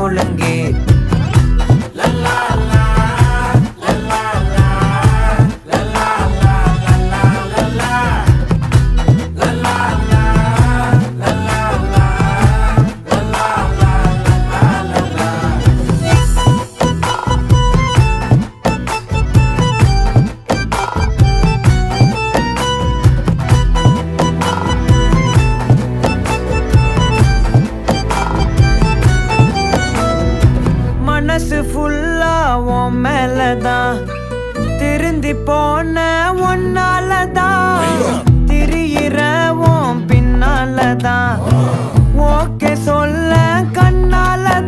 ஒழுங்கு. மனசு ஃபுல்லா உன் மேலதான், திருந்தி போன ஒன்னாலதான், திரியிற உன் பின்னாலதான், ஓகே சொல்ல கண்ணாலதான்.